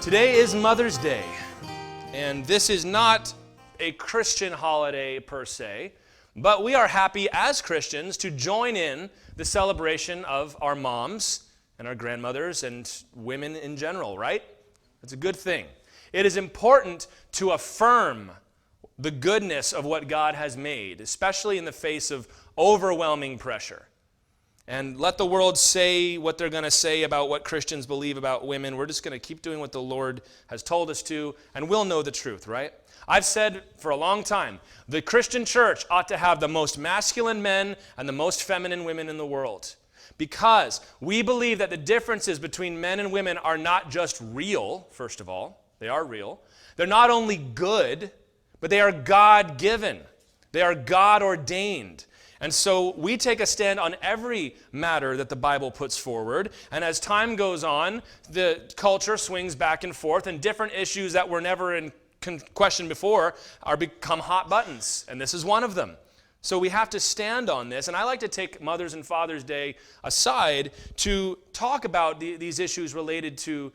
Today is Mother's Day, and this is not a Christian holiday per se, but we are happy as Christians to join in the celebration of our moms and our grandmothers and women in general, right? It's a good thing. It is important to affirm the goodness of what God has made, especially in the face of overwhelming pressure. And let the world say what they're going to say about what Christians believe about women. We're just going to keep doing what the Lord has told us to, and we'll know the truth, right? I've said for a long time, the Christian church ought to have the most masculine men and the most feminine women in the world. Because we believe that the differences between men and women are not just real, first of all. They are real. They're not only good, but they are God-given. They are God-ordained. And so we take a stand on every matter that the Bible puts forward. And as time goes on, the culture swings back and forth, and different issues that were never in question before are become hot buttons. And this is one of them. So we have to stand on this. And I like to take Mother's and Father's Day aside to talk about these issues related to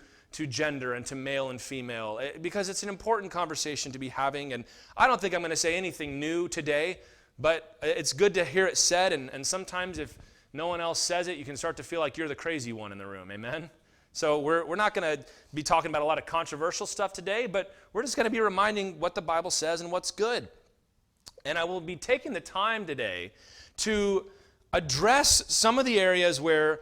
gender and to male and female, because it's an important conversation to be having. And I don't think I'm going to say anything new today, but it's good to hear it said, and sometimes if no one else says it, you can start to feel like you're the crazy one in the room, amen? So we're not going to be talking about a lot of controversial stuff today, but we're just going to be reminding what the Bible says and what's good. And I will be taking the time today to address some of the areas where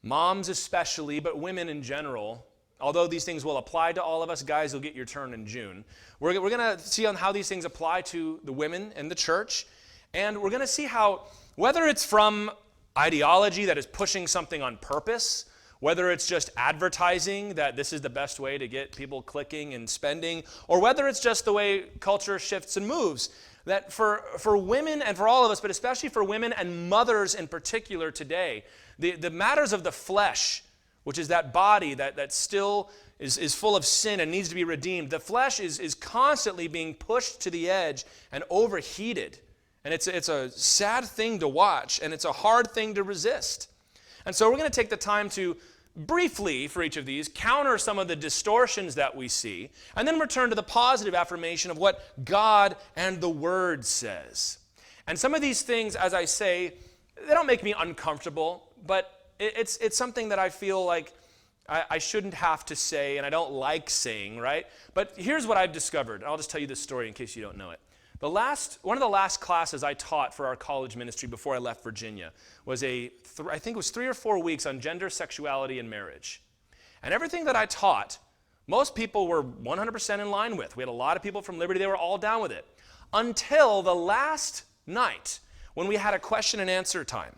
moms especially, but women in general, although these things will apply to all of us, guys, you'll get your turn in June. We're going to see on how these things apply to the women in the church. And we're going to see how, whether it's from ideology that is pushing something on purpose, whether it's just advertising that this is the best way to get people clicking and spending, or whether it's just the way culture shifts and moves, that for women and for all of us, but especially for women and mothers in particular today, the matters of the flesh, which is that body that still is full of sin and needs to be redeemed, the flesh is constantly being pushed to the edge and overheated. And it's a sad thing to watch, and it's a hard thing to resist. And so we're going to take the time to briefly, for each of these, counter some of the distortions that we see, and then return to the positive affirmation of what God and the Word says. And some of these things, as I say, they don't make me uncomfortable, but it's something that I feel like I shouldn't have to say, and I don't like saying, right? But here's what I've discovered. I'll just tell you this story in case you don't know it. One of the last classes I taught for our college ministry before I left Virginia was I think it was 3 or 4 weeks on gender, sexuality, and marriage. And everything that I taught, most people were 100% in line with. We had a lot of people from Liberty, they were all down with it. Until the last night when we had a question and answer time.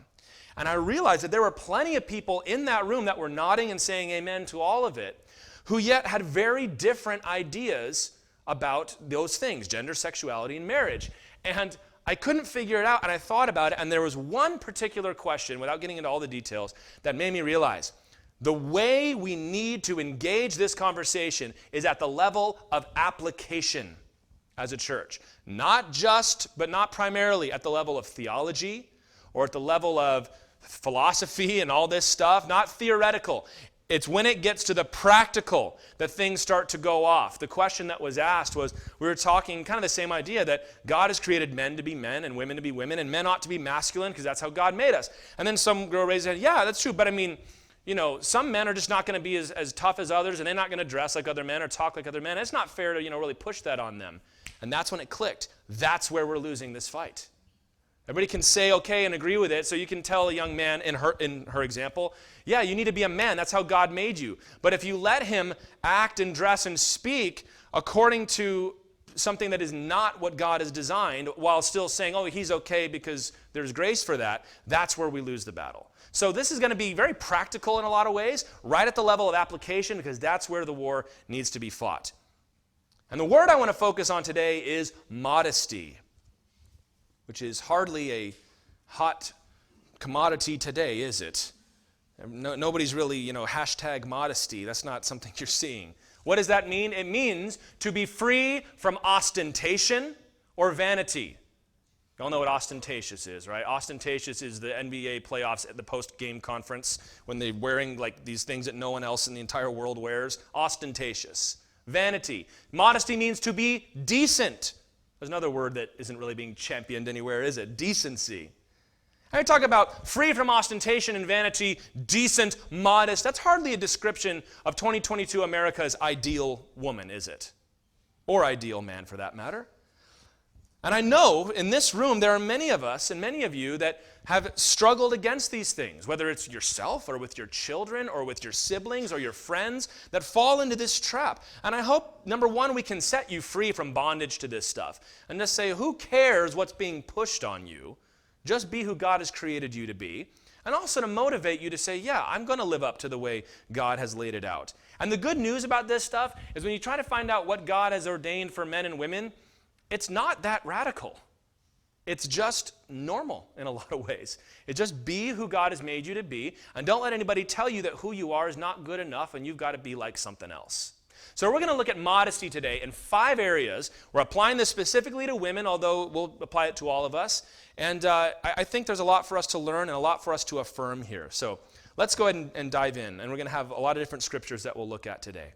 And I realized that there were plenty of people in that room that were nodding and saying amen to all of it, who yet had very different ideas about those things, gender, sexuality, and marriage. And I couldn't figure it out, and I thought about it, and there was one particular question, without getting into all the details, that made me realize the way we need to engage this conversation is at the level of application as a church. Not just, but not primarily at the level of theology or at the level of philosophy and all this stuff, not theoretical. It's when it gets to the practical that things start to go off. The question that was asked was, we were talking kind of the same idea that God has created men to be men and women to be women, and men ought to be masculine because that's how God made us. And then some girl raised her hand, yeah, that's true, but I mean, some men are just not going to be as tough as others, and they're not going to dress like other men or talk like other men. It's not fair to, really push that on them. And that's when it clicked. That's where we're losing this fight. Everybody can say okay and agree with it, so you can tell a young man in her example, yeah, you need to be a man. That's how God made you. But if you let him act and dress and speak according to something that is not what God has designed, while still saying, oh, he's okay because there's grace for that, that's where we lose the battle. So this is going to be very practical in a lot of ways, right at the level of application, because that's where the war needs to be fought. And the word I want to focus on today is modesty, which is hardly a hot commodity today, is it? Nobody's really, hashtag modesty. That's not something you're seeing. What does that mean? It means to be free from ostentation or vanity. You all know what ostentatious is, right? Ostentatious is the NBA playoffs at the post-game conference when they're wearing like these things that no one else in the entire world wears. Ostentatious. Vanity. Modesty means to be decent. There's another word that isn't really being championed anywhere, is it? Decency. I talk about free from ostentation and vanity, decent, modest. That's hardly a description of 2022 America's ideal woman, is it? Or ideal man, for that matter. And I know in this room there are many of us and many of you that have struggled against these things, whether it's yourself or with your children or with your siblings or your friends that fall into this trap. And I hope, number one, we can set you free from bondage to this stuff and just say, who cares what's being pushed on you? Just be who God has created you to be. And also to motivate you to say, yeah, I'm going to live up to the way God has laid it out. And the good news about this stuff is when you try to find out what God has ordained for men and women, it's not that radical. It's just normal in a lot of ways. It's just be who God has made you to be, and don't let anybody tell you that who you are is not good enough and you've got to be like something else. So we're going to look at modesty today in 5 areas. We're applying this specifically to women, although we'll apply it to all of us. And I think there's a lot for us to learn and a lot for us to affirm here. So let's go ahead and dive in. And we're going to have a lot of different scriptures that we'll look at today.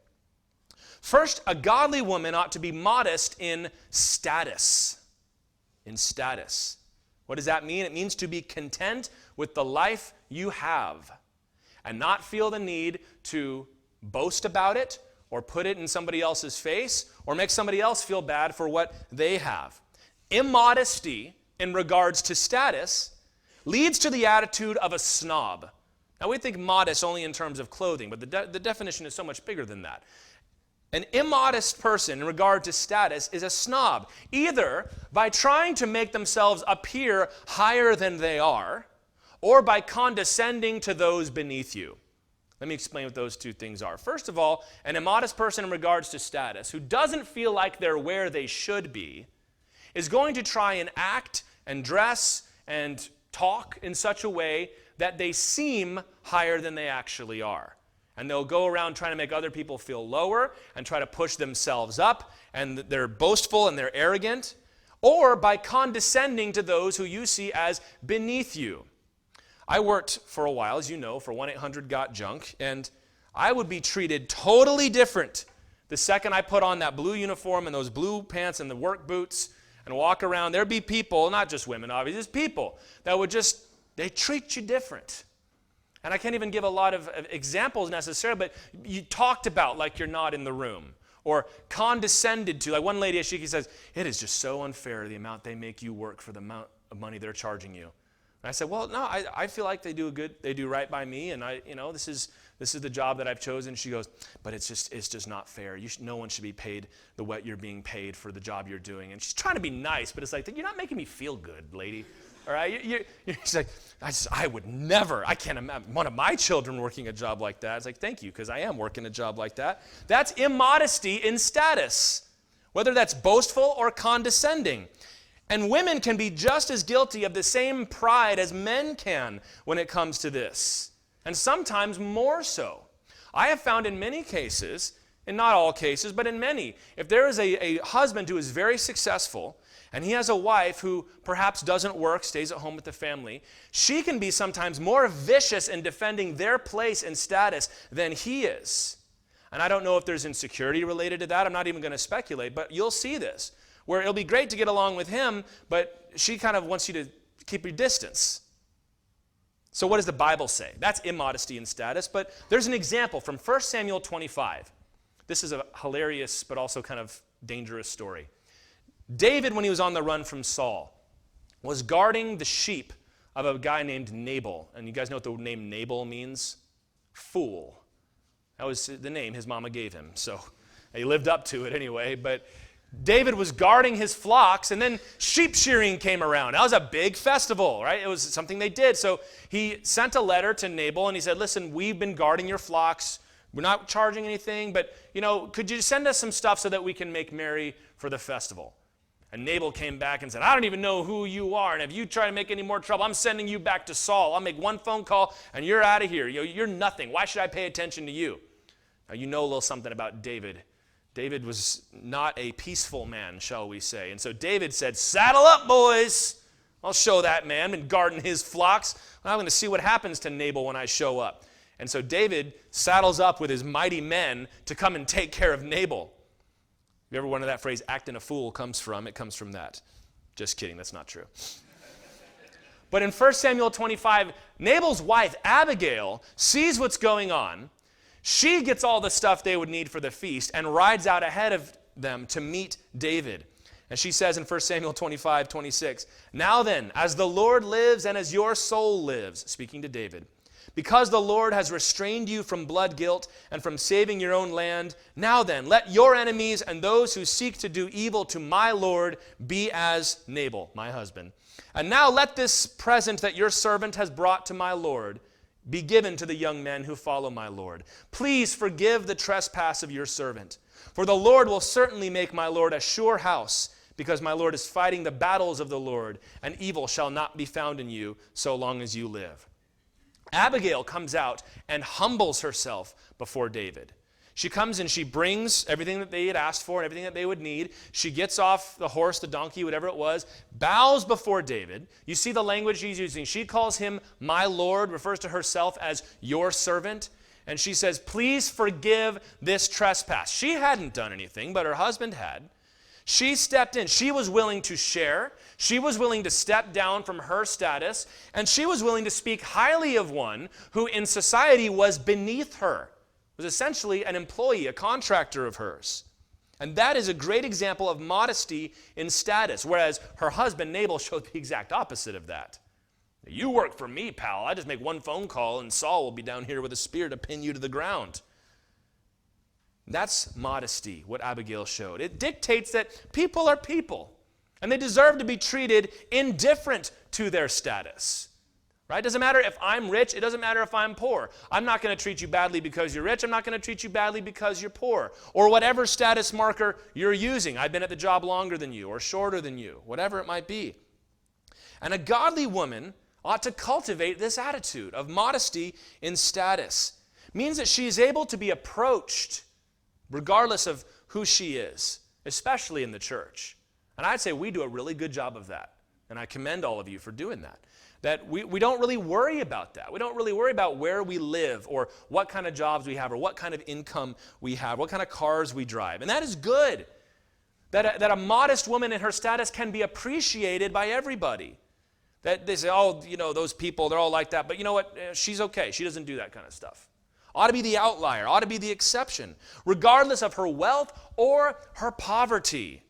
First, a godly woman ought to be modest in status. In status. What does that mean? It means to be content with the life you have and not feel the need to boast about it or put it in somebody else's face or make somebody else feel bad for what they have. Immodesty in regards to status leads to the attitude of a snob. Now we think modest only in terms of clothing, but the definition is so much bigger than that. An immodest person in regard to status is a snob, either by trying to make themselves appear higher than they are, or by condescending to those beneath you. Let me explain what those two things are. First of all, an immodest person in regards to status, who doesn't feel like they're where they should be, is going to try and act and dress and talk in such a way that they seem higher than they actually are. And they'll go around trying to make other people feel lower and try to push themselves up, and they're boastful and they're arrogant, or by condescending to those who you see as beneath you. I worked for a while, as you know, for 1-800-GOT-JUNK, and I would be treated totally different the second I put on that blue uniform and those blue pants and the work boots and walk around. There'd be people, not just women obviously, just people that would they treat you different. And I can't even give a lot of examples necessarily, but you talked about like you're not in the room, or condescended to. Like one lady, she says, it is just so unfair the amount they make you work for the amount of money they're charging you. And I said, well, no, I feel like they do right by me, and this is the job that I've chosen. She goes, but it's just not fair. No one should be paid the what you're being paid for the job you're doing. And she's trying to be nice, but it's like, you're not making me feel good, lady. All right, she's like, I would never, I can't imagine one of my children working a job like that. It's like, thank you, because I am working a job like that. That's immodesty in status, whether that's boastful or condescending. And women can be just as guilty of the same pride as men can when it comes to this, and sometimes more so. I have found in many cases, in not all cases, but in many, if there is a husband who is very successful, and he has a wife who perhaps doesn't work, stays at home with the family, she can be sometimes more vicious in defending their place and status than he is. And I don't know if there's insecurity related to that. I'm not even going to speculate, but you'll see this, where it'll be great to get along with him, but she kind of wants you to keep your distance. So what does the Bible say? That's immodesty in status, but there's an example from 1 Samuel 25. This is a hilarious but also kind of dangerous story. David, when he was on the run from Saul, was guarding the sheep of a guy named Nabal. And you guys know what the name Nabal means? Fool. That was the name his mama gave him. So he lived up to it anyway. But David was guarding his flocks, and then sheep shearing came around. That was a big festival, right? It was something they did. So he sent a letter to Nabal, and he said, listen, we've been guarding your flocks. We're not charging anything, but, could you send us some stuff so that we can make merry for the festival? And Nabal came back and said, I don't even know who you are, and if you try to make any more trouble, I'm sending you back to Saul. I'll make one phone call, and you're out of here. You're nothing. Why should I pay attention to you? Now, you know a little something about David. David was not a peaceful man, shall we say. And so David said, saddle up, boys. I'll show that man been guarding his flocks. I'm going to see what happens to Nabal when I show up. And so David saddles up with his mighty men to come and take care of Nabal. You ever wonder that phrase, acting a fool, comes from? It comes from that. Just kidding, that's not true. But in 1 Samuel 25, Nabal's wife, Abigail, sees what's going on. She gets all the stuff they would need for the feast and rides out ahead of them to meet David. And she says in 1 Samuel 25:26, "Now then, as the Lord lives and as your soul lives," speaking to David, "because the Lord has restrained you from blood guilt and from saving your own land, now then, let your enemies and those who seek to do evil to my Lord be as Nabal, my husband. And now let this present that your servant has brought to my Lord be given to the young men who follow my Lord. Please forgive the trespass of your servant. For the Lord will certainly make my Lord a sure house, because my Lord is fighting the battles of the Lord, and evil shall not be found in you so long as you live." Abigail comes out and humbles herself before David. She comes and she brings everything that they had asked for and everything that they would need. She gets off the horse, the donkey, whatever it was, bows before David. You see the language she's using. She calls him my Lord, refers to herself as your servant. And she says, "Please forgive this trespass." She hadn't done anything, but her husband had. She stepped in. She was willing to share. She was willing to step down from her status. And she was willing to speak highly of one who in society was beneath her, was essentially an employee, a contractor of hers. And that is a great example of modesty in status, whereas her husband, Nabal, showed the exact opposite of that. "You work for me, pal. I just make one phone call and Saul will be down here with a spear to pin you to the ground." That's modesty, what Abigail showed. It dictates that people are people, and they deserve to be treated indifferent to their status. Right? It doesn't matter if I'm rich. It doesn't matter if I'm poor. I'm not going to treat you badly because you're rich. I'm not going to treat you badly because you're poor. Or whatever status marker you're using. I've been at the job longer than you or shorter than you, whatever it might be. And a godly woman ought to cultivate this attitude of modesty in status. It means that she is able to be approached regardless of who she is, especially in the church. And I'd say we do a really good job of that. And I commend all of you for doing that. That we don't really worry about that. We don't really worry about where we live or what kind of jobs we have or what kind of income we have, what kind of cars we drive. And that is good. That a modest woman in her status can be appreciated by everybody. That they say, "Oh, those people, they're all like that." But you know what? She's okay. She doesn't do that kind of stuff. Ought to be the outlier, ought to be the exception, regardless of her wealth or her poverty.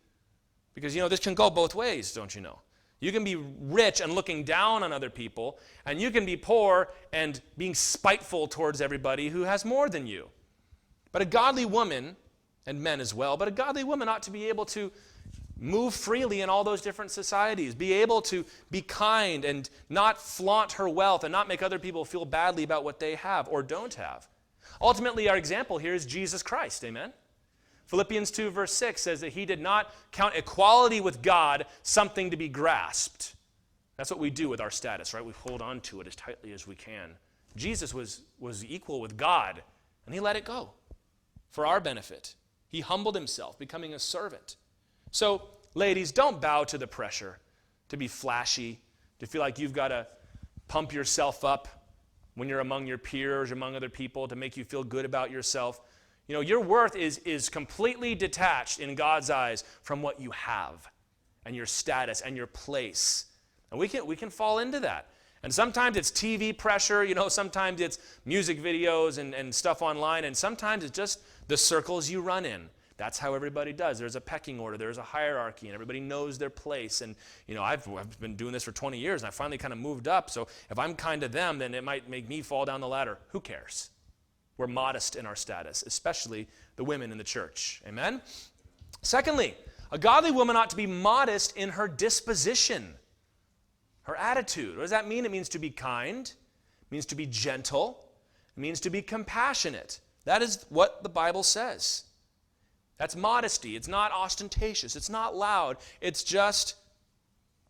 Because, this can go both ways, don't you know? You can be rich and looking down on other people, and you can be poor and being spiteful towards everybody who has more than you. But a godly woman, and men as well, but a godly woman ought to be able to move freely in all those different societies, be able to be kind and not flaunt her wealth and not make other people feel badly about what they have or don't have. Ultimately, our example here is Jesus Christ, amen? Philippians 2 verse 6 says that he did not count equality with God something to be grasped. That's what we do with our status, right? We hold on to it as tightly as we can. Jesus was equal with God, and he let it go for our benefit. He humbled himself, becoming a servant. So, ladies, don't bow to the pressure to be flashy, to feel like you've got to pump yourself up when you're among your peers, among other people, to make you feel good about yourself. Your worth is completely detached in God's eyes from what you have and your status and your place. And we can fall into that. And sometimes it's TV pressure, sometimes it's music videos and stuff online, and sometimes it's just the circles you run in. That's how everybody does. There's a pecking order. There's a hierarchy, and everybody knows their place. And, I've been doing this for 20 years, and I finally kind of moved up. So if I'm kind to them, then it might make me fall down the ladder. Who cares? We're modest in our status, especially the women in the church. Amen? Secondly, a godly woman ought to be modest in her disposition, her attitude. What does that mean? It means to be kind. It means to be gentle. It means to be compassionate. That is what the Bible says. That's modesty. It's not ostentatious. It's not loud. It's just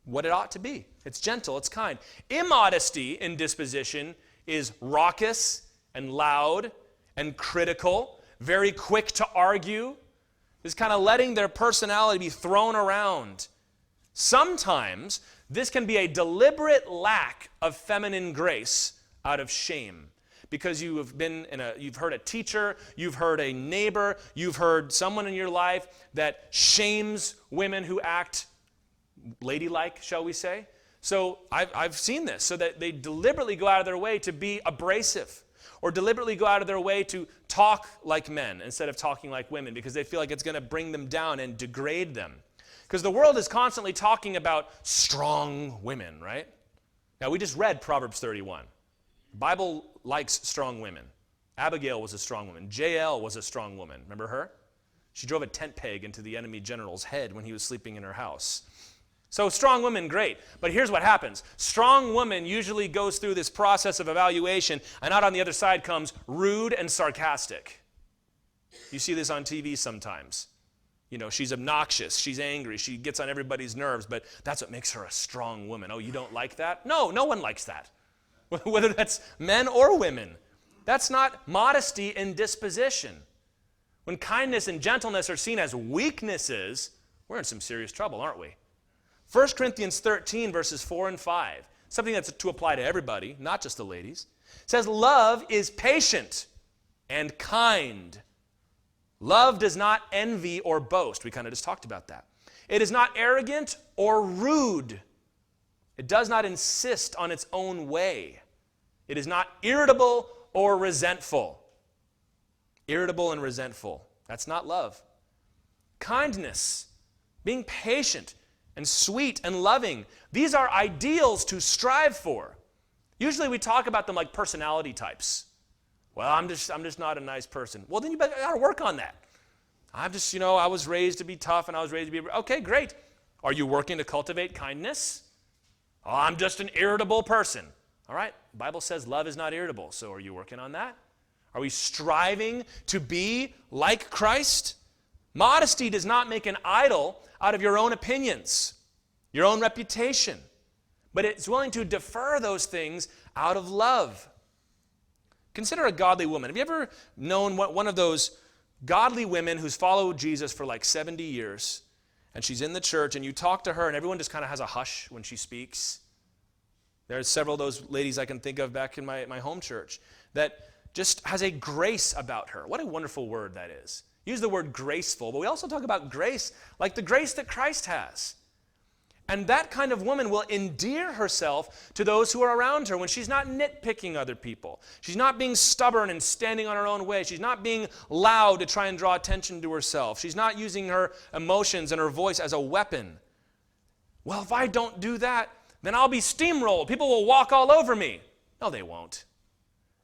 what it ought to be. It's gentle. It's kind. Immodesty in disposition is raucous and loud and critical, very quick to argue. Is kind of letting their personality be thrown around. Sometimes this can be a deliberate lack of feminine grace out of shame. Because you've heard a teacher, you've heard a neighbor, you've heard someone in your life that shames women who act ladylike, shall we say. So I've seen this, so that they deliberately go out of their way to be abrasive, or deliberately go out of their way to talk like men instead of talking like women, because they feel like it's going to bring them down and degrade them. Because the world is constantly talking about strong women, right? Now, we just read Proverbs 31. The Bible likes strong women. Abigail was a strong woman. Jael was a strong woman. Remember her? She drove a tent peg into the enemy general's head when he was sleeping in her house. So strong women, great. But here's what happens. Strong woman usually goes through this process of evaluation, and out on the other side comes rude and sarcastic. You see this on TV sometimes. You know, she's obnoxious, she's angry, she gets on everybody's nerves, but that's what makes her a strong woman. Oh, you don't like that? No, no one likes that. Whether that's men or women. That's not modesty in disposition. When kindness and gentleness are seen as weaknesses, we're in some serious trouble, aren't we? 1 Corinthians 13, verses 4 and 5, something that's to apply to everybody, not just the ladies, says, love is patient and kind. Love does not envy or boast. We kind of just talked about that. It is not arrogant or rude. It does not insist on its own way. It is not irritable or resentful. Irritable and resentful. That's not love. Kindness, being patient and sweet and loving, these are ideals to strive for. Usually we talk about them like personality types. Well, I'm just not a nice person. Well, then you got to work on that. I was raised to be tough, and I was raised to be, okay, great. Are you working to cultivate kindness? Oh, I'm just an irritable person. All right, the Bible says love is not irritable, so are you working on that? Are we striving to be like Christ? Modesty does not make an idol out of your own opinions, your own reputation, but it's willing to defer those things out of love. Consider a godly woman. Have you ever known one of those godly women who's followed Jesus for like 70 years, and she's in the church, and you talk to her, and everyone just kind of has a hush when she speaks? There's several of those ladies I can think of back in my home church that just has a grace about her. What a wonderful word that is. Use the word graceful, but we also talk about grace like the grace that Christ has. And that kind of woman will endear herself to those who are around her when she's not nitpicking other people. She's not being stubborn and standing on her own way. She's not being loud to try and draw attention to herself. She's not using her emotions and her voice as a weapon. Well, if I don't do that, then I'll be steamrolled. People will walk all over me. No, they won't.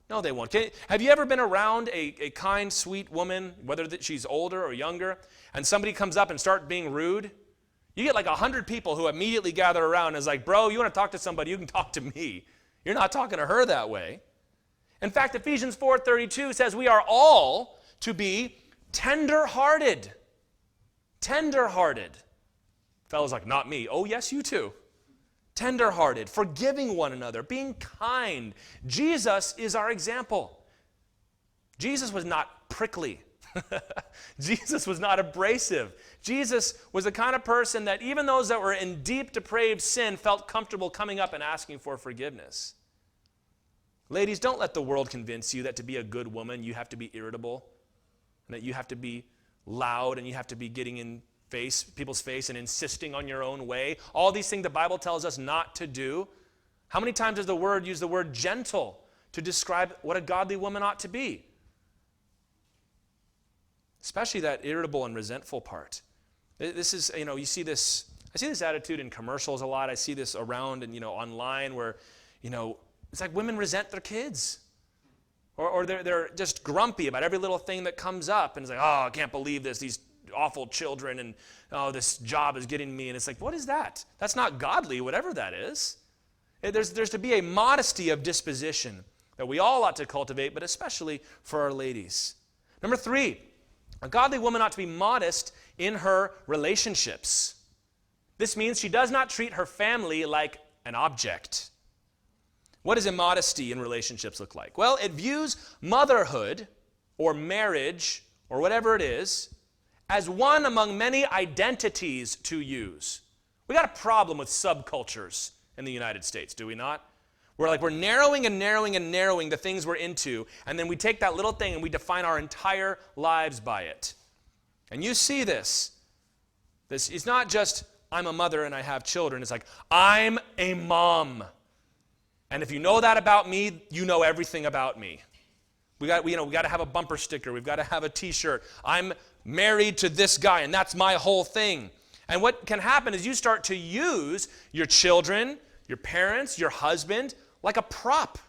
No, they won't. Have you ever been around a kind, sweet woman, whether she's older or younger, and somebody comes up and starts being rude? You get like 100 people who immediately gather around and is like, bro, you want to talk to somebody, you can talk to me. You're not talking to her that way. In fact, Ephesians 4:32 says we are all to be tender-hearted. Tender-hearted. Fellow's like, not me. Oh, yes, you too. Tender-hearted, forgiving one another, being kind. Jesus is our example. Jesus was not prickly. Jesus was not abrasive. Jesus was the kind of person that even those that were in deep depraved sin felt comfortable coming up and asking for forgiveness. Ladies, don't let the world convince you that to be a good woman, you have to be irritable, and that you have to be loud, and you have to be getting in people's face and insisting on your own way. All these things the Bible tells us not to do. How many times does the word use the word gentle to describe what a godly woman ought to be? Especially that irritable and resentful part. This is, you see this, I see this attitude in commercials a lot. I see this around and, online where, it's like women resent their kids. Or they're just grumpy about every little thing that comes up. And it's like, oh, I can't believe this, these awful children, and oh, this job is getting me. And it's like, what is that? That's not godly, whatever that is. There's to be a modesty of disposition that we all ought to cultivate, but especially for our ladies. Number 3, a godly woman ought to be modest in her relationships. This means she does not treat her family like an object. What does immodesty in relationships look like? Well, it views motherhood or marriage or whatever it is as one among many identities to use. We got a problem with subcultures in the United States, do we not? We're narrowing and narrowing and narrowing the things we're into, and then we take that little thing and we define our entire lives by it. And you see this. This is not just, I'm a mother and I have children. It's like, I'm a mom. And if you know that about me, you know everything about me. We got to have a bumper sticker. We've got to have a t-shirt. I'm married to this guy, and that's my whole thing. And what can happen is you start to use your children, your parents, your husband, like a prop.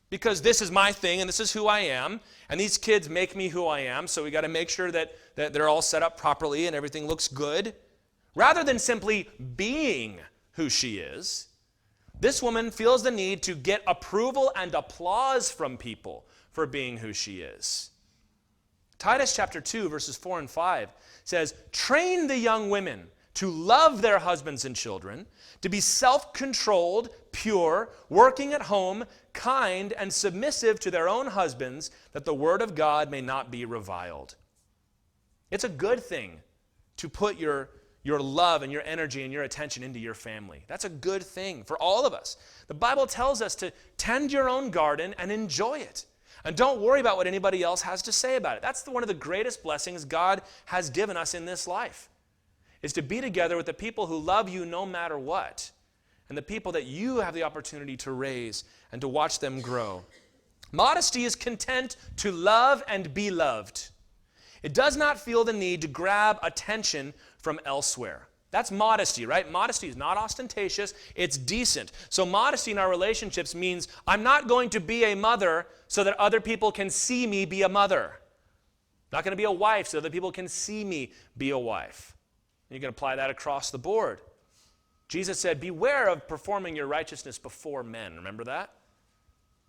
Because this is my thing, and this is who I am, and these kids make me who I am, so we got to make sure that they're all set up properly and everything looks good. Rather than simply being who she is, this woman feels the need to get approval and applause from people for being who she is. Titus chapter 2, verses 4 and 5 says, "Train the young women to love their husbands and children, to be self-controlled, pure, working at home, kind, and submissive to their own husbands, that the word of God may not be reviled." It's a good thing to put your love and your energy and your attention into your family. That's a good thing for all of us. The Bible tells us to tend your own garden and enjoy it. And don't worry about what anybody else has to say about it. That's one of the greatest blessings God has given us in this life, is to be together with the people who love you no matter what, and the people that you have the opportunity to raise and to watch them grow. Modesty is content to love and be loved. It does not feel the need to grab attention from elsewhere. That's modesty, right? Modesty is not ostentatious, it's decent. So modesty in our relationships means I'm not going to be a mother so that other people can see me be a mother. I'm not going to be a wife so that people can see me be a wife. And you can apply that across the board. Jesus said, beware of performing your righteousness before men. Remember that?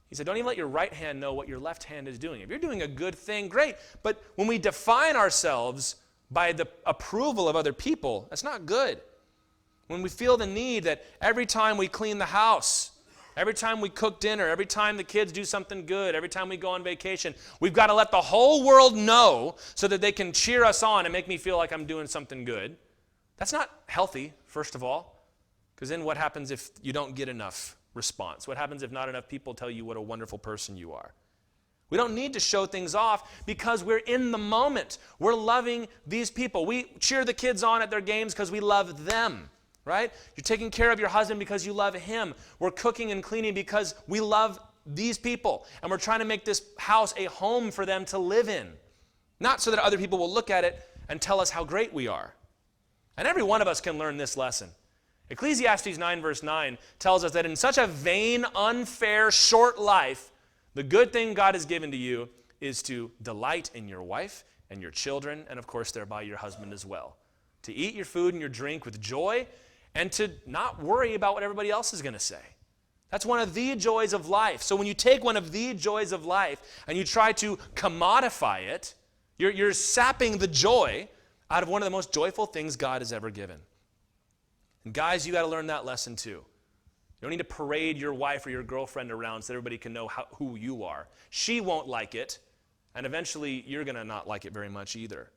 He said, don't even let your right hand know what your left hand is doing. If you're doing a good thing, great. But when we define ourselves by the approval of other people, that's not good. When we feel the need that every time we clean the house, every time we cook dinner, every time the kids do something good, every time we go on vacation, we've got to let the whole world know so that they can cheer us on and make me feel like I'm doing something good. That's not healthy, first of all, because then what happens if you don't get enough response? What happens if not enough people tell you what a wonderful person you are? We don't need to show things off because we're in the moment. We're loving these people. We cheer the kids on at their games because we love them, right? You're taking care of your husband because you love him. We're cooking and cleaning because we love these people. And we're trying to make this house a home for them to live in. Not so that other people will look at it and tell us how great we are. And every one of us can learn this lesson. Ecclesiastes 9 verse 9 tells us that in such a vain, unfair, short life, the good thing God has given to you is to delight in your wife and your children, and of course thereby your husband as well. To eat your food and your drink with joy, and to not worry about what everybody else is going to say. That's one of the joys of life. So when you take one of the joys of life and you try to commodify it, you're sapping the joy out of one of the most joyful things God has ever given. And guys, you got to learn that lesson too. You don't need to parade your wife or your girlfriend around so everybody can know who you are. She won't like it, and eventually you're going to not like it very much either.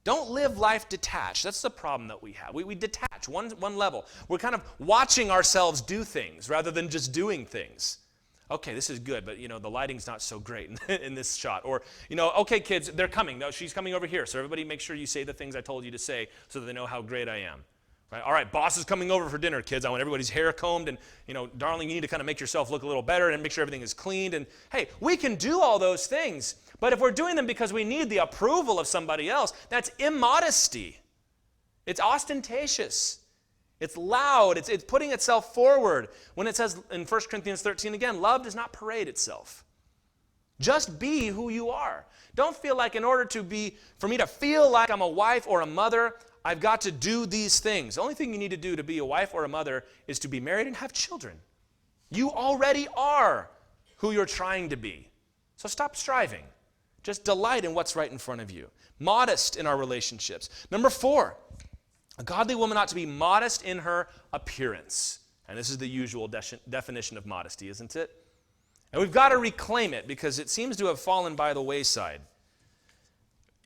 Don't live life detached. That's the problem that we have. We detach one level. We're kind of watching ourselves do things rather than just doing things. Okay, this is good, but the lighting's not so great in this shot. Or, okay, kids, they're coming. No, she's coming over here. So everybody make sure you say the things I told you to say so that they know how great I am. Right? All right, boss is coming over for dinner, kids. I want everybody's hair combed, and, darling, you need to kind of make yourself look a little better and make sure everything is cleaned. And, hey, we can do all those things, but if we're doing them because we need the approval of somebody else, that's immodesty. It's ostentatious. It's loud. It's putting itself forward. When it says in 1 Corinthians 13 again, love does not parade itself. Just be who you are. Don't feel like for me to feel like I'm a wife or a mother, I've got to do these things. The only thing you need to do to be a wife or a mother is to be married and have children. You already are who you're trying to be. So stop striving. Just delight in what's right in front of you. Modest in our relationships. Number 4, a godly woman ought to be modest in her appearance. And this is the usual definition of modesty, isn't it? And we've got to reclaim it because it seems to have fallen by the wayside.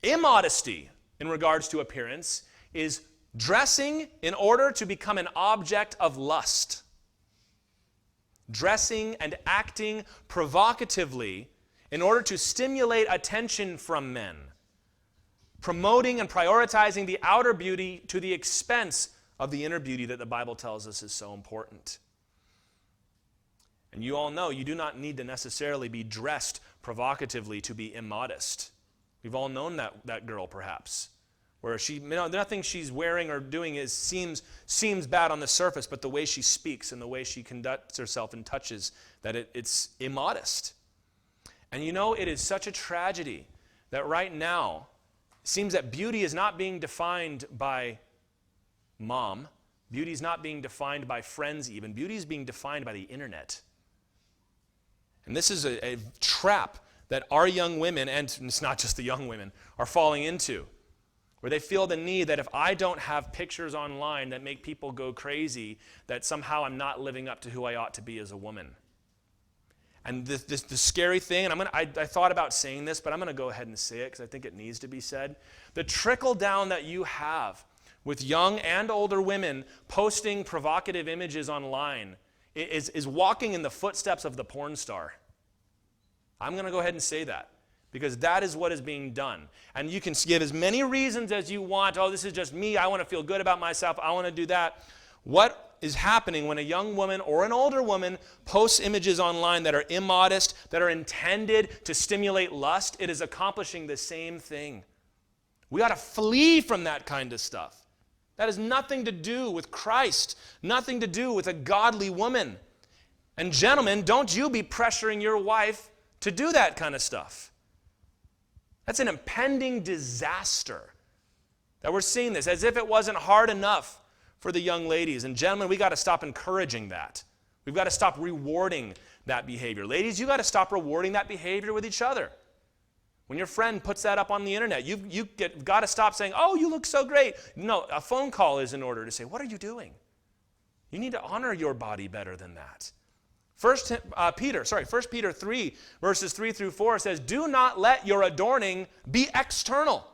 Immodesty in regards to appearance is Dressing in order to become an object of lust. Dressing and acting provocatively in order to stimulate attention from men. Promoting and prioritizing the outer beauty to the expense of the inner beauty that the Bible tells us is so important. And you all know you do not need to necessarily be dressed provocatively to be immodest. We've all known that girl, perhaps, where nothing she's wearing or doing seems bad on the surface, but the way she speaks and the way she conducts herself and touches, that it's immodest. And it is such a tragedy that right now it seems that beauty is not being defined by mom. Beauty is not being defined by friends even. Beauty is being defined by the internet. And this is a trap that our young women, and it's not just the young women, are falling into, where they feel the need that if I don't have pictures online that make people go crazy, that somehow I'm not living up to who I ought to be as a woman. And the scary thing, and I thought about saying this, but I'm going to go ahead and say it because I think it needs to be said. The trickle down that you have with young and older women posting provocative images online is walking in the footsteps of the porn star. I'm going to go ahead and say that because that is what is being done. And you can give as many reasons as you want. Oh, this is just me. I want to feel good about myself. I want to do that. What is happening when a young woman or an older woman posts images online that are immodest, that are intended to stimulate lust? It is accomplishing the same thing. We ought to flee from that kind of stuff. That has nothing to do with Christ, nothing to do with a godly woman. And gentlemen, don't you be pressuring your wife to do that kind of stuff. That's an impending disaster that we're seeing this, as if it wasn't hard enough for the young ladies. And gentlemen, we got to stop encouraging that. We've got to stop rewarding that behavior. Ladies, you got to stop rewarding that behavior with each other. When your friend puts that up on the internet, you've got to stop saying, oh, you look so great. No, a phone call is in order to say, what are you doing? You need to honor your body better than that. 1 Peter 3, verses 3 through 4 says, do not let your adorning be external.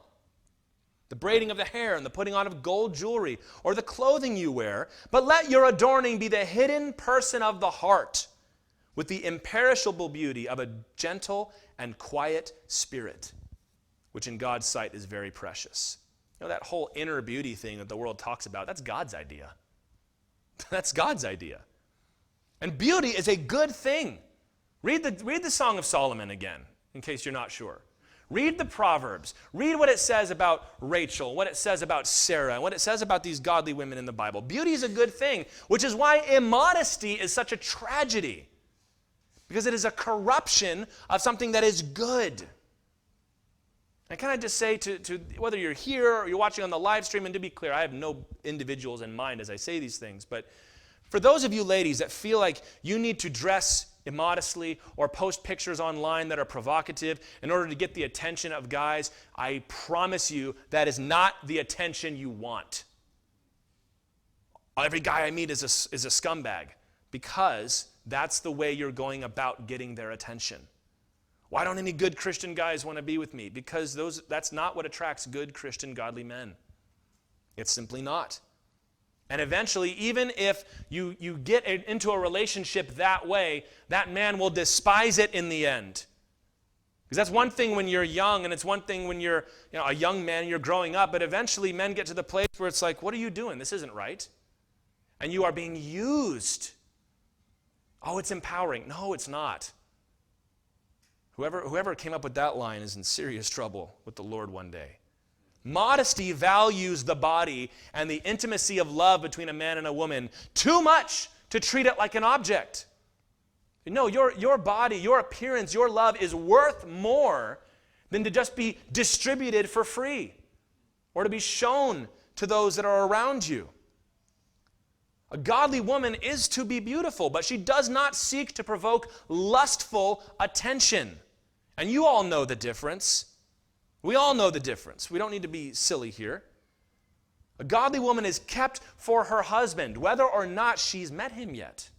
The braiding of the hair and the putting on of gold jewelry or the clothing you wear, but let your adorning be the hidden person of the heart with the imperishable beauty of a gentle and quiet spirit, which in God's sight is very precious. That whole inner beauty thing that the world talks about, that's God's idea. That's God's idea. And beauty is a good thing. Read the Song of Solomon again, in case you're not sure. Read the Proverbs. Read what it says about Rachel, what it says about Sarah, and what it says about these godly women in the Bible. Beauty is a good thing, which is why immodesty is such a tragedy, because it is a corruption of something that is good. And can I just say to whether you're here or you're watching on the live stream, and to be clear, I have no individuals in mind as I say these things, but for those of you ladies that feel like you need to dress immodestly or post pictures online that are provocative in order to get the attention of guys, I promise you that is not the attention you want. Every guy I meet is a scumbag, because that's the way you're going about getting their attention. Why don't any good Christian guys want to be with me? Because that's not what attracts good Christian godly men. It's simply not. And eventually, even if you get into a relationship that way, that man will despise it in the end. Because that's one thing when you're young, and it's one thing when you're a young man and you're growing up, but eventually men get to the place where it's like, what are you doing? This isn't right. And you are being used. Oh, it's empowering. No, it's not. Whoever came up with that line is in serious trouble with the Lord one day. Modesty values the body and the intimacy of love between a man and a woman too much to treat it like an object. No, your body, your appearance, your love is worth more than to just be distributed for free or to be shown to those that are around you. A godly woman is to be beautiful, but she does not seek to provoke lustful attention. And you all know the difference. We all know the difference. We don't need to be silly here. A godly woman is kept for her husband, whether or not she's met him yet.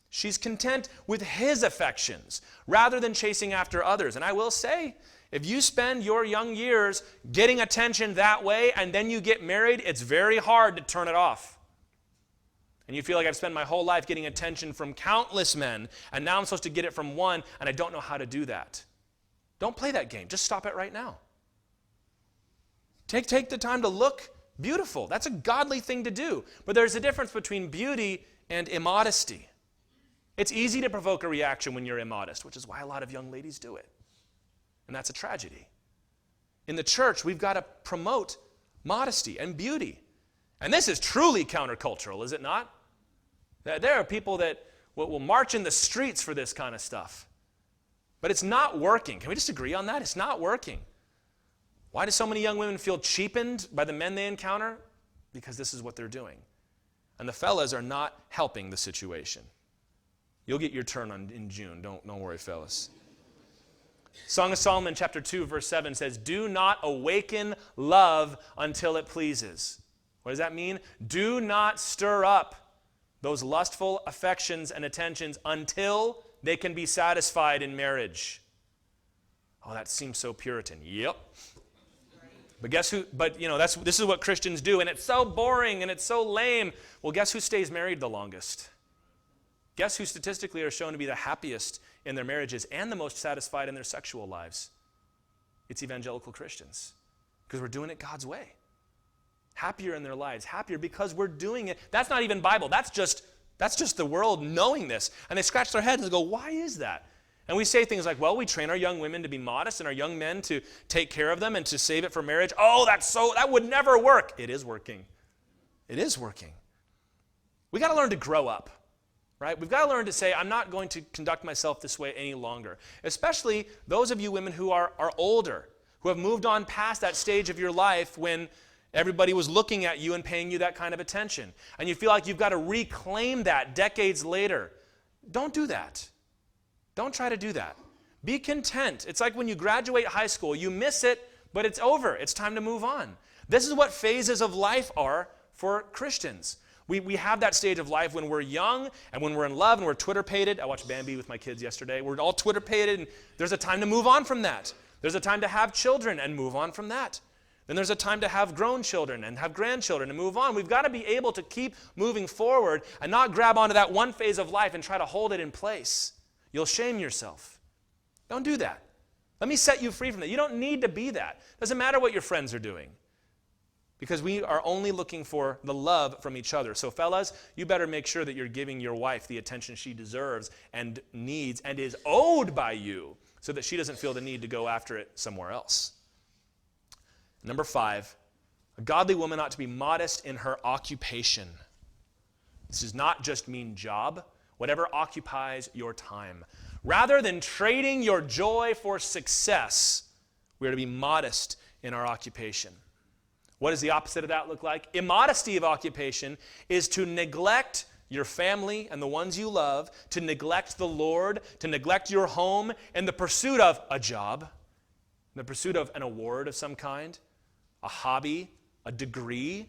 She's content with his affections rather than chasing after others. And I will say, If you spend your young years getting attention that way and then you get married, it's very hard to turn it off. And you feel like I've spent my whole life getting attention from countless men, and now I'm supposed to get it from one, and I don't know how to do that. Don't play that game. Just stop it right now. Take the time to look beautiful. That's a godly thing to do. But there's a difference between beauty and immodesty. It's easy to provoke a reaction when you're immodest, which is why a lot of young ladies do it. And that's a tragedy. In the church, we've got to promote modesty and beauty. And this is truly countercultural, is it not? There are people that will march in the streets for this kind of stuff. But it's not working. Can we just agree on that? It's not working. Why do so many young women feel cheapened by the men they encounter? Because this is what they're doing. And the fellas are not helping the situation. You'll get your turn in June. Don't worry, fellas. Song of Solomon chapter 2 verse 7 says, "Do not awaken love until it pleases." What does that mean? Do not stir up those lustful affections and attentions until they can be satisfied in marriage. Oh, that seems so Puritan. Yep. But guess who? But this is what Christians do, and it's so boring and it's so lame. Well, guess who stays married the longest? Guess who statistically are shown to be the happiest in their marriages and the most satisfied in their sexual lives? It's evangelical Christians, because we're doing it God's way. Happier in their lives, happier because we're doing it. That's not even Bible. That's just the world knowing this. And they scratch their heads and go, why is that? And we say things like, well, we train our young women to be modest and our young men to take care of them and to save it for marriage. Oh, that would never work. It is working. It is working. We got to learn to grow up, right? We've got to learn to say, I'm not going to conduct myself this way any longer. Especially those of you women who are older, who have moved on past that stage of your life when everybody was looking at you and paying you that kind of attention. And you feel like you've got to reclaim that decades later. Don't do that. Don't try to do that. Be content. It's like when you graduate high school, you miss it, but it's over. It's time to move on. This is what phases of life are for Christians. We have that stage of life when we're young and when we're in love and we're Twitter-pated. I watched Bambi with my kids yesterday. We're all Twitter-pated, and there's a time to move on from that. There's a time to have children and move on from that. Then there's a time to have grown children and have grandchildren and move on. We've got to be able to keep moving forward and not grab onto that one phase of life and try to hold it in place. You'll shame yourself. Don't do that. Let me set you free from that. You don't need to be that. Doesn't matter what your friends are doing, because we are only looking for the love from each other. So fellas, you better make sure that you're giving your wife the attention she deserves and needs and is owed by you, so that she doesn't feel the need to go after it somewhere else. Number 5, a godly woman ought to be modest in her occupation. This does not just mean job, whatever occupies your time. Rather than trading your joy for success, we are to be modest in our occupation. What does the opposite of that look like? Immodesty of occupation is to neglect your family and the ones you love, to neglect the Lord, to neglect your home in the pursuit of a job, in the pursuit of an award of some kind, a hobby, a degree.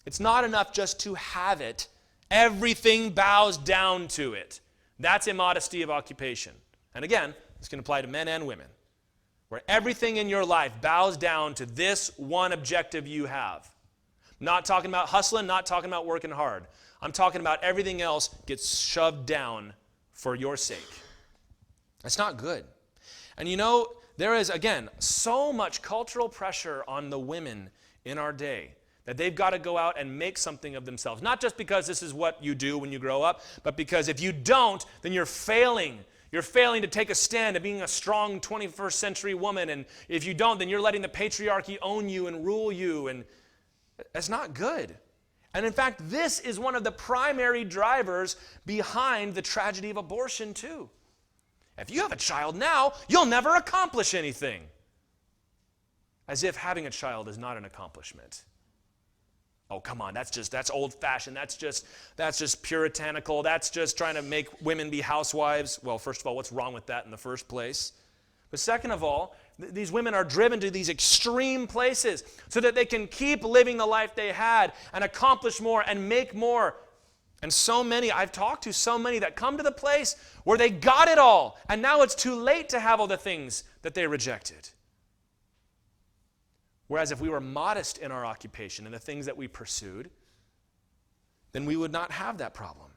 It's not enough just to have it. Everything bows down to it. That's immodesty of occupation. And again, this can apply to men and women, where everything in your life bows down to this one objective you have. I'm not talking about hustling, not talking about working hard. I'm talking about everything else gets shoved down for your sake. That's not good. And there is, again, so much cultural pressure on the women in our day that they've got to go out and make something of themselves. Not just because this is what you do when you grow up, but because if you don't, then you're failing. You're failing to take a stand at being a strong 21st century woman. And if you don't, then you're letting the patriarchy own you and rule you. And that's not good. And in fact, this is one of the primary drivers behind the tragedy of abortion too. If you have a child now, you'll never accomplish anything. As if having a child is not an accomplishment. Oh, come on, that's old-fashioned. That's just puritanical. That's just trying to make women be housewives. Well, first of all, what's wrong with that in the first place? But second of all, these women are driven to these extreme places so that they can keep living the life they had and accomplish more and make more And so many, I've talked to so many that come to the place where they got it all, and now it's too late to have all the things that they rejected. Whereas if we were modest in our occupation and the things that we pursued, then we would not have that problem.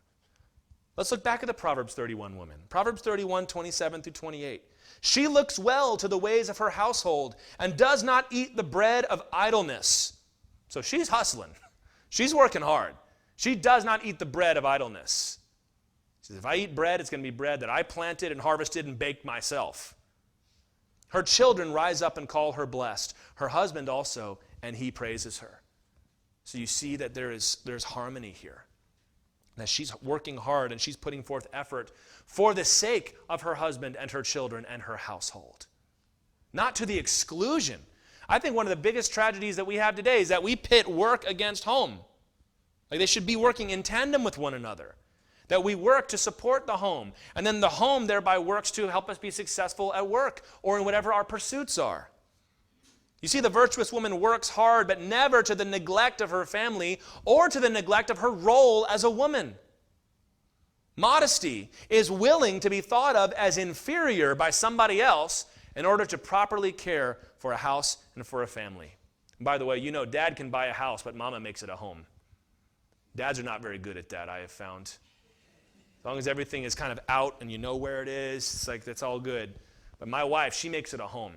Let's look back at the Proverbs 31 woman. Proverbs 31, 27 through 28. She looks well to the ways of her household and does not eat the bread of idleness. So she's hustling. She's working hard. She does not eat the bread of idleness. She says, if I eat bread, it's going to be bread that I planted and harvested and baked myself. Her children rise up and call her blessed. Her husband also, and he praises her. So you see that there's harmony here. That she's working hard and she's putting forth effort for the sake of her husband and her children and her household. Not to the exclusion. I think one of the biggest tragedies that we have today is that we pit work against home. Like they should be working in tandem with one another. That we work to support the home. And then the home thereby works to help us be successful at work or in whatever our pursuits are. You see, the virtuous woman works hard, but never to the neglect of her family or to the neglect of her role as a woman. Modesty is willing to be thought of as inferior by somebody else in order to properly care for a house and for a family. And by the way, you know, dad can buy a house, but mama makes it a home. Dads are not very good at that, I have found. As long as everything is kind of out and you know where it is, it's like that's all good. But my wife, she makes it a home.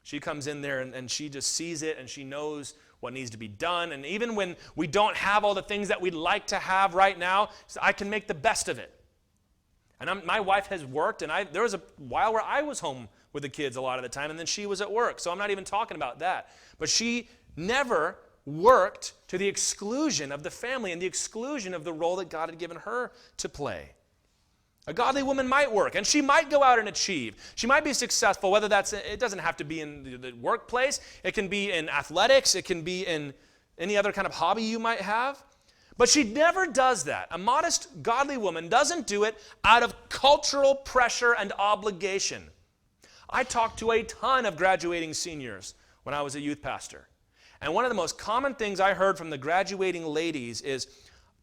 She comes in there and she just sees it and she knows what needs to be done. And even when we don't have all the things that we'd like to have right now, I can make the best of it. And my wife has worked, and there was a while where I was home with the kids a lot of the time, and then she was at work. So I'm not even talking about that. But she never worked to the exclusion of the family and the exclusion of the role that God had given her to play. A godly woman might work, and she might go out and achieve. She might be successful, whether it doesn't have to be in the workplace. It can be in athletics. It can be in any other kind of hobby you might have. But she never does that. A modest, godly woman doesn't do it out of cultural pressure and obligation. I talked to a ton of graduating seniors when I was a youth pastor. And one of the most common things I heard from the graduating ladies is,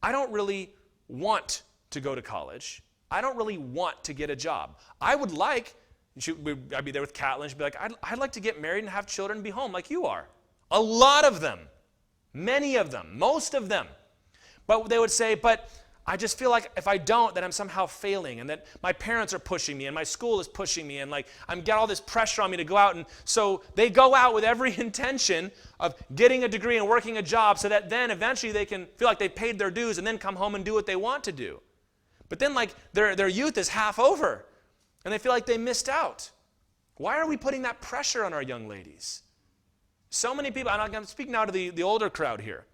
I don't really want to go to college. I don't really want to get a job. I would like, I'd be there with Catlin, she'd be like, I'd like to get married and have children and be home like you are. A lot of them, many of them, most of them. But they would say, but I just feel like if I don't, that I'm somehow failing and that my parents are pushing me and my school is pushing me and like I'm got all this pressure on me to go out. And so they go out with every intention of getting a degree and working a job so that then eventually they can feel like they paid their dues and then come home and do what they want to do. But then like their youth is half over and they feel like they missed out. Why are we putting that pressure on our young ladies? So many people, and I'm speaking now to the older crowd here,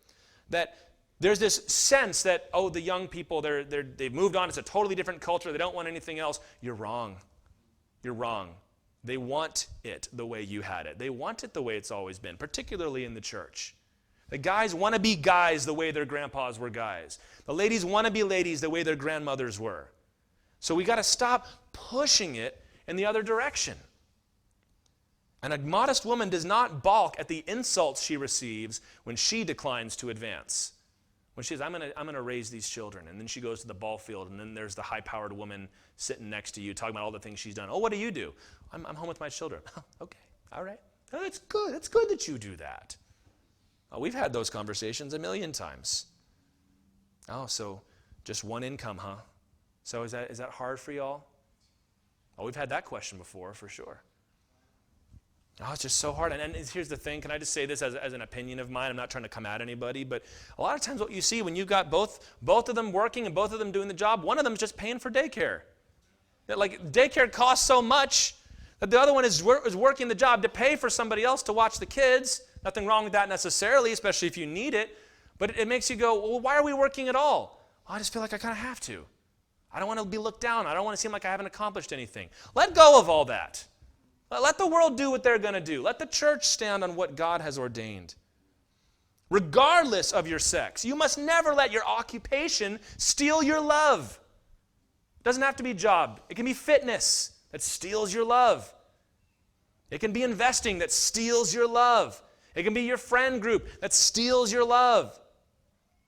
that there's this sense that, oh, the young people, they've moved on. It's a totally different culture. They don't want anything else. You're wrong. You're wrong. They want it the way you had it. They want it the way it's always been, particularly in the church. The guys want to be guys the way their grandpas were guys. The ladies want to be ladies the way their grandmothers were. So we got to stop pushing it in the other direction. And a modest woman does not balk at the insults she receives when she declines to advance. When she says, I'm going to raise these children. And then she goes to the ball field, and then there's the high-powered woman sitting next to you talking about all the things she's done. Oh, what do you do? I'm home with my children. Okay, all right. Oh, that's good. It's good that you do that. Oh, we've had those conversations a million times. Oh, so just one income, huh? So is that hard for y'all? Oh, we've had that question before, for sure. Oh, it's just so hard. And here's the thing. Can I just say this as an opinion of mine? I'm not trying to come at anybody. But a lot of times what you see when you've got both of them working and both of them doing the job, one of them is just paying for daycare. Like daycare costs so much that the other one is working the job to pay for somebody else to watch the kids. Nothing wrong with that necessarily, especially if you need it. But it makes you go, well, why are we working at all? Well, I just feel like I kind of have to. I don't want to be looked down. I don't want to seem like I haven't accomplished anything. Let go of all that. Let the world do what they're going to do. Let the church stand on what God has ordained. Regardless of your sex, you must never let your occupation steal your love. It doesn't have to be job. It can be fitness that steals your love. It can be investing that steals your love. It can be your friend group that steals your love.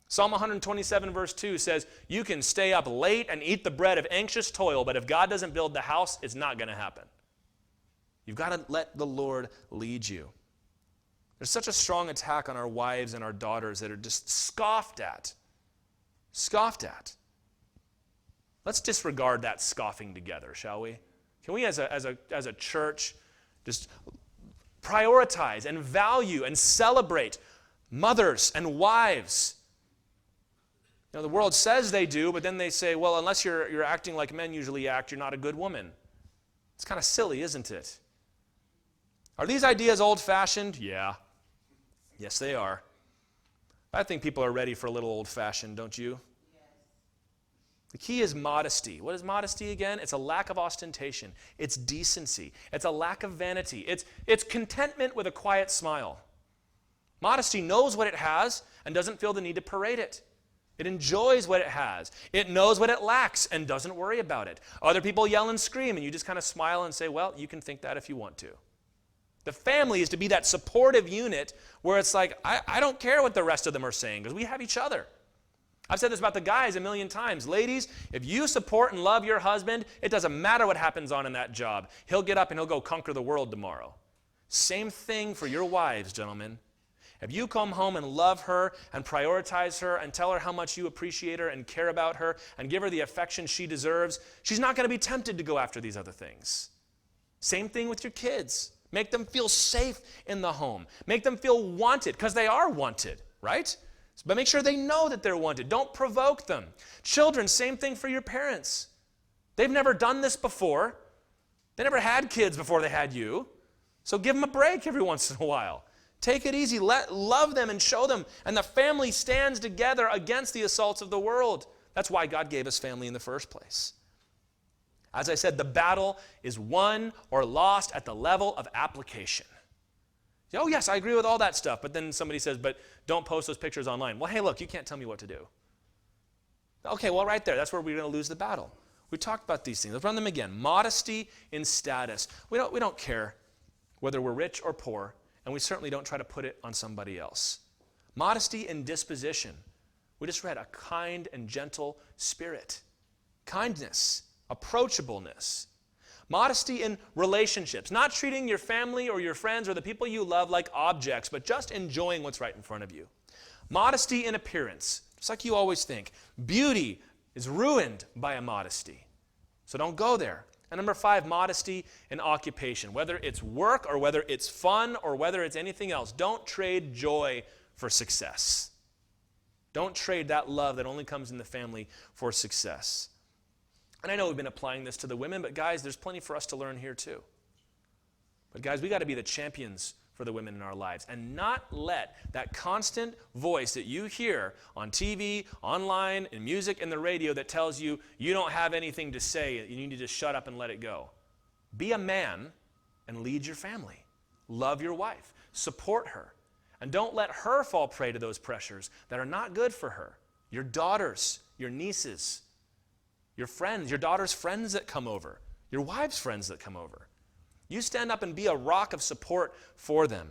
Psalm 127 verse 2 says, you can stay up late and eat the bread of anxious toil, but if God doesn't build the house, it's not going to happen. You've got to let the Lord lead you. There's such a strong attack on our wives and our daughters that are just scoffed at. Scoffed at. Let's disregard that scoffing together, shall we? Can we as a church just prioritize and value and celebrate mothers and wives? You know, the world says they do, but then they say, well, unless you're acting like men usually act, you're not a good woman. It's kind of silly, isn't it? Are these ideas old-fashioned? Yeah. Yes, they are. I think people are ready for a little old-fashioned, don't you? Yes. The key is modesty. What is modesty again? It's a lack of ostentation. It's decency. It's a lack of vanity. It's contentment with a quiet smile. Modesty knows what it has and doesn't feel the need to parade it. It enjoys what it has. It knows what it lacks and doesn't worry about it. Other people yell and scream, and you just kind of smile and say, well, you can think that if you want to. The family is to be that supportive unit where it's like, I don't care what the rest of them are saying because we have each other. I've said this about the guys a million times. Ladies, if you support and love your husband, it doesn't matter what happens on in that job. He'll get up and he'll go conquer the world tomorrow. Same thing for your wives, gentlemen. If you come home and love her and prioritize her and tell her how much you appreciate her and care about her and give her the affection she deserves, she's not going to be tempted to go after these other things. Same thing with your kids. Make them feel safe in the home. Make them feel wanted, because they are wanted, right? But make sure they know that they're wanted. Don't provoke them. Children, same thing for your parents. They've never done this before. They never had kids before they had you. So give them a break every once in a while. Take it easy. Love them and show them. And the family stands together against the assaults of the world. That's why God gave us family in the first place. As I said, the battle is won or lost at the level of application. Oh, yes, I agree with all that stuff. But then somebody says, but don't post those pictures online. Well, hey, look, you can't tell me what to do. Okay, well, right there, that's where we're going to lose the battle. We talked about these things. Let's run them again. Modesty in status. We don't care whether we're rich or poor, and we certainly don't try to put it on somebody else. Modesty in disposition. We just read a kind and gentle spirit. Kindness. Approachableness. Modesty in relationships, not treating your family or your friends or the people you love like objects, but just enjoying what's right in front of you. Modesty in appearance, just like you always think. Beauty is ruined by immodesty, so don't go there. And number 5, modesty in occupation, whether it's work or whether it's fun or whether it's anything else. Don't trade joy for success. Don't trade that love that only comes in the family for success. And I know we've been applying this to the women, but guys, there's plenty for us to learn here too. But guys, we got to be the champions for the women in our lives and not let that constant voice that you hear on TV, online, in music, and the radio that tells you you don't have anything to say, you need to just shut up and let it go. Be a man and lead your family. Love your wife. Support her. And don't let her fall prey to those pressures that are not good for her. Your daughters, your nieces, your friends, your daughter's friends that come over, your wife's friends that come over. You stand up and be a rock of support for them.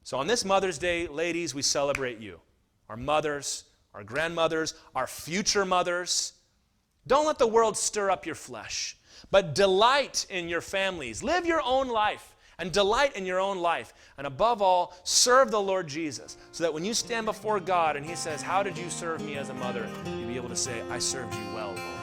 So on this Mother's Day, ladies, we celebrate you. Our mothers, our grandmothers, our future mothers. Don't let the world stir up your flesh, but delight in your families. Live your own life and delight in your own life. And above all, serve the Lord Jesus so that when you stand before God and he says, how did you serve me as a mother? You'll be able to say, I served you well, Lord.